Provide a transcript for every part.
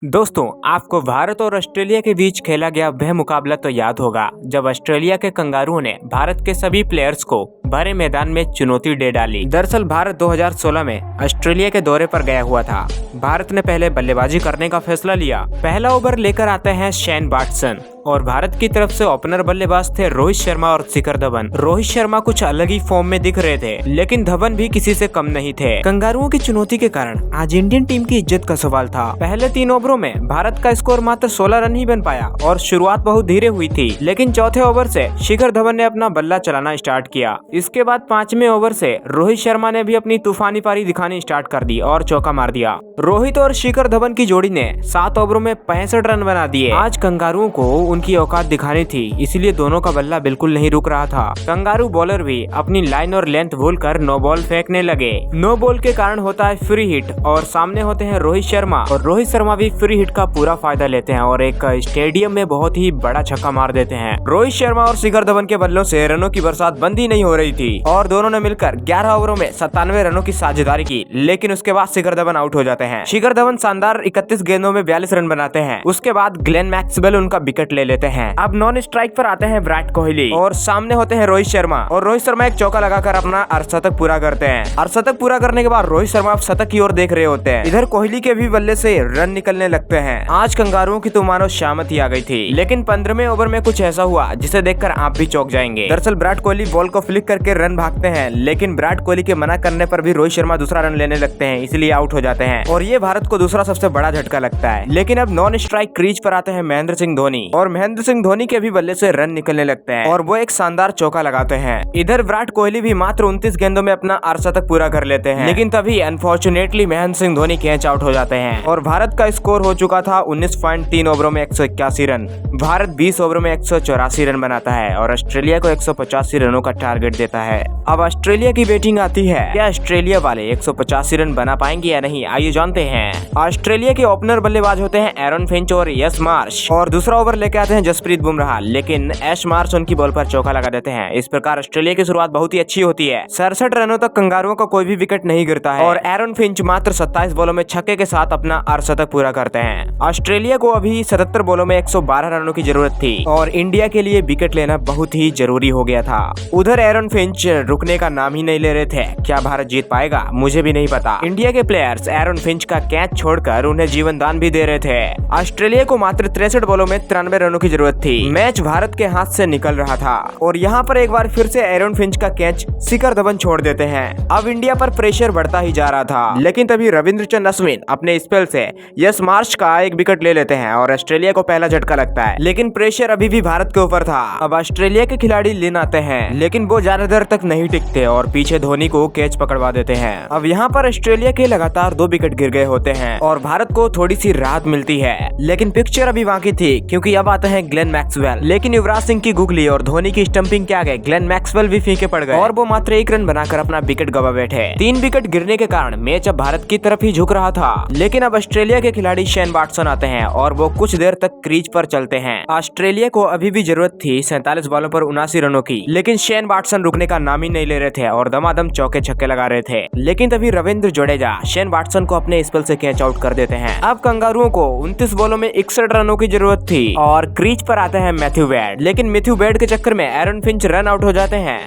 दोस्तों, आपको भारत और ऑस्ट्रेलिया के बीच खेला गया वह मुकाबला तो याद होगा जब ऑस्ट्रेलिया के कंगारुओं ने भारत के सभी प्लेयर्स को भरे मैदान में चुनौती दे डाली। दरअसल भारत 2016 में ऑस्ट्रेलिया के दौरे पर गया हुआ था। भारत ने पहले बल्लेबाजी करने का फैसला लिया। पहला ओवर लेकर आते हैं शेन वाटसन और भारत की तरफ से ओपनर बल्लेबाज थे रोहित शर्मा और शिखर धवन। रोहित शर्मा कुछ अलग ही फॉर्म में दिख रहे थे, लेकिन धवन भी किसी से कम नहीं थे। कंगारुओं की चुनौती के कारण आज इंडियन टीम की इज्जत का सवाल था। पहले 3 ओवरों में भारत का स्कोर मात्र 16 रन ही बन पाया और शुरुआत बहुत धीरे हुई थी, लेकिन चौथे ओवर से शिखर धवन ने अपना बल्ला चलाना स्टार्ट किया। इसके बाद 5वें ओवर से रोहित शर्मा ने भी अपनी तूफानी पारी दिखानी स्टार्ट कर दी और चौका मार दिया। रोहित और शिखर धवन की जोड़ी ने 7 ओवरों में 65 रन बना दिए। आज कंगारुओं को उनकी औकात दिखानी थी, इसलिए दोनों का बल्ला बिल्कुल नहीं रुक रहा था। कंगारू बॉलर भी अपनी लाइन और लेंथ भूलकर नो बॉल फेंकने लगे। नो बॉल के कारण होता है फ्री हिट और सामने होते हैं रोहित शर्मा, और रोहित शर्मा भी फ्री हिट का पूरा फायदा लेते हैं और एक स्टेडियम में बहुत ही बड़ा छक्का मार देते हैं। रोहित शर्मा और शिखर धवन के बल्लों से रनों की बरसात बंद ही नहीं हो रही थी और दोनों ने मिलकर 11 ओवरों में 97 रनों की साझेदारी की, लेकिन उसके बाद शिखर धवन आउट हो जाते हैं। शिखर धवन शानदार 31 गेंदों में 42 रन बनाते हैं। उसके बाद ग्लेन मैक्सवेल उनका विकेट ले लेते हैं। अब नॉन स्ट्राइक पर आते हैं विराट कोहली और सामने होते हैं रोहित शर्मा, और रोहित शर्मा एक चौका लगाकर अपना अर्धशतक पूरा करते हैं। अर्धशतक पूरा करने के बाद रोहित शर्मा शतक की ओर देख रहे होते हैं। इधर कोहली के भी बल्ले से रन निकलने लगते हैं। आज कंगारुओं की तो मानो शामत ही आ गई थी, लेकिन 15वें ओवर में कुछ ऐसा हुआ जिसे देखकर आप भी चौंक जाएंगे। दरअसल विराट कोहली बॉल को फ्लिक करके रन भागते हैं, लेकिन विराट कोहली के मना करने पर भी रोहित शर्मा दूसरा रन लेने लगते हैं, इसलिए आउट हो जाते हैं और ये भारत को दूसरा सबसे बड़ा झटका लगता है। लेकिन अब नॉन स्ट्राइक क्रीज पर आते हैं महेंद्र सिंह धोनी, और महेंद्र सिंह धोनी के भी बल्ले से रन निकलने लगते हैं और वो एक शानदार चौका लगाते हैं। इधर विराट कोहली भी मात्र 29 गेंदों में अपना अर्धशतक पूरा कर लेते हैं, लेकिन तभी unfortunately Mahendra Singh Dhoni catch out हो जाते हैं और भारत का स्कोर हो चुका था 19.3 ओवरों में 181 रन। भारत 20 ओवरों में 184 रन बनाता है और ऑस्ट्रेलिया को 185 रनों का टारगेट देता है। अब ऑस्ट्रेलिया की बैटिंग आती है। क्या ऑस्ट्रेलिया वाले 185 रन बना पाएंगे या नहीं, आइए जानते हैं। ऑस्ट्रेलिया के ओपनर बल्लेबाज होते हैं एरन फिंच और यश मार्श, और दूसरा ओवर लेके आते हैं जसप्रीत बुमराह, लेकिन यश मार्श उनकी बॉल पर चौका लगा देते हैं। इस प्रकार ऑस्ट्रेलिया की शुरुआत बहुत ही अच्छी होती है। 67 रनों तक कंगारुओं का कोई भी विकेट नहीं गिरता है और एरन फिंच मात्र 27 बॉलों में छक्के के साथ अपना अर्धशतक पूरा करते हैं। ऑस्ट्रेलिया को अभी 77 बॉलों में 112 रनों की जरूरत थी और इंडिया के लिए विकेट लेना बहुत ही जरूरी हो गया था। उधर एरन फिंच रुकने का नाम ही नहीं ले रहे थे। क्या भारत जीत पाएगा, मुझे भी नहीं पता। इंडिया के प्लेयर्स एरन फिंच का कैच छोड़कर उन्हें जीवन दान भी दे रहे थे। ऑस्ट्रेलिया को मात्र 63 बॉलों में 93 रनों की जरूरत थी। मैच भारत के हाथ से निकल रहा था और यहाँ पर एक बार फिर से एरन फिंच का कैच शिखर धवन छोड़ देते हैं। अब इंडिया पर प्रेशर बढ़ता ही जा रहा था, लेकिन तभी रविंद्रचंद अश्विन अपने स्पेल से यश मार्श का एक विकेट ले लेते हैं और ऑस्ट्रेलिया को पहला झटका लगता है, लेकिन प्रेशर अभी भी भारत के ऊपर था। अब ऑस्ट्रेलिया के खिलाड़ी लिन आते हैं, लेकिन वो ज्यादा देर तक नहीं टिकते और पीछे धोनी को कैच पकड़वा देते हैं। अब यहाँ पर ऑस्ट्रेलिया के लगातार 2 विकेट गिर गए होते हैं और भारत को थोड़ी सी राहत मिलती है, लेकिन पिक्चर अभी बाकी थी क्योंकि अब आते हैं ग्लेन मैक्सवेल। लेकिन युवराज सिंह की गुगली और धोनी की स्टंपिंग के आगे ग्लेन मैक्सवेल भी फीके पड़ गए और वो मात्र 1 रन बनाकर अपना विकेट गवा बैठे। 3 विकेट गिरने के कारण मैच अब भारत की तरफ ही झुक रहा था, लेकिन अब ऑस्ट्रेलिया के खिलाड़ी शेन वाटसन आते हैं और वो कुछ देर तक क्रीज पर चलते हैं। ऑस्ट्रेलिया को अभी भी जरूरत थी 47 बॉलों पर 79 रनों की, लेकिन शेन वाटसन रुकने का नाम ही नहीं ले रहे थे और दमादम चौके छक्के लगा रहे थे। लेकिन तभी रविंद्र जडेजा शेन वाटसन को अपने स्पेल से कैच आउट कर देते हैं। अब कंगारुओं को 29 बॉलों में 61 रनों की जरूरत थी और क्रीज पर आते हैं मैथ्यू वेड, लेकिन मैथ्यू वेड के चक्कर में एरन फिंच रन आउट हो जाते हैं।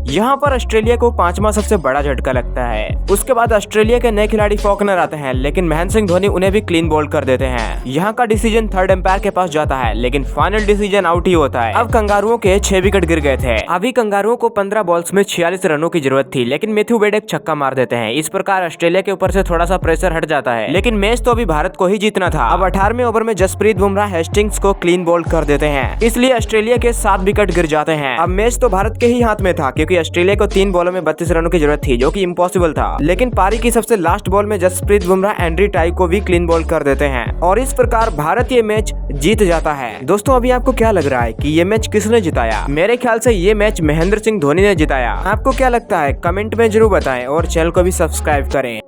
यहाँ पर ऑस्ट्रेलिया को 5वां सबसे बड़ा झटका लगता है। उसके बाद ऑस्ट्रेलिया के नए खिलाड़ी फॉकनर आते हैं, लेकिन महेंद्र सिंह धोनी उन्हें भी क्लीन बोल्ड कर देते हैं। यहाँ का डिसीजन थर्ड एम्पायर के पास जाता है, लेकिन फाइनल डिसीजन आउट ही होता है। अब कंगारुओं के 6 विकेट गिर गए थे। अभी कंगारुओं को 15 बॉल्स में 46 रनों की जरूरत थी, लेकिन मैथ्यू वेड एक छक्का मार देते हैं। इस प्रकार ऑस्ट्रेलिया के ऊपर से थोड़ा सा प्रेशर हट जाता है, लेकिन मैच तो अभी भारत को ही जीतना था। अब 18वें ओवर में जसप्रीत बुमराह हेस्टिंग्स को क्लीन बोल्ड कर देते हैं, इसलिए ऑस्ट्रेलिया के 7 विकेट गिर जाते हैं। अब मैच तो भारत के ही हाथ में था क्योंकि ऑस्ट्रेलिया को 3 बॉलों में 32 रनों की जरूरत थी, जो कि इम्पॉसिबल था, लेकिन पारी की सबसे लास्ट बॉल में जसप्रीत बुमराह एंड्री टाई को भी क्लीन बॉल कर देते हैं और इस प्रकार भारत ये मैच जीत जाता है। दोस्तों, अभी आपको क्या लग रहा है कि ये मैच किसने जिताया? मेरे ख्याल से ये मैच महेंद्र सिंह धोनी ने जिताया। आपको क्या लगता है, कमेंट में जरूर बताएं और चैनल को भी सब्सक्राइब करें।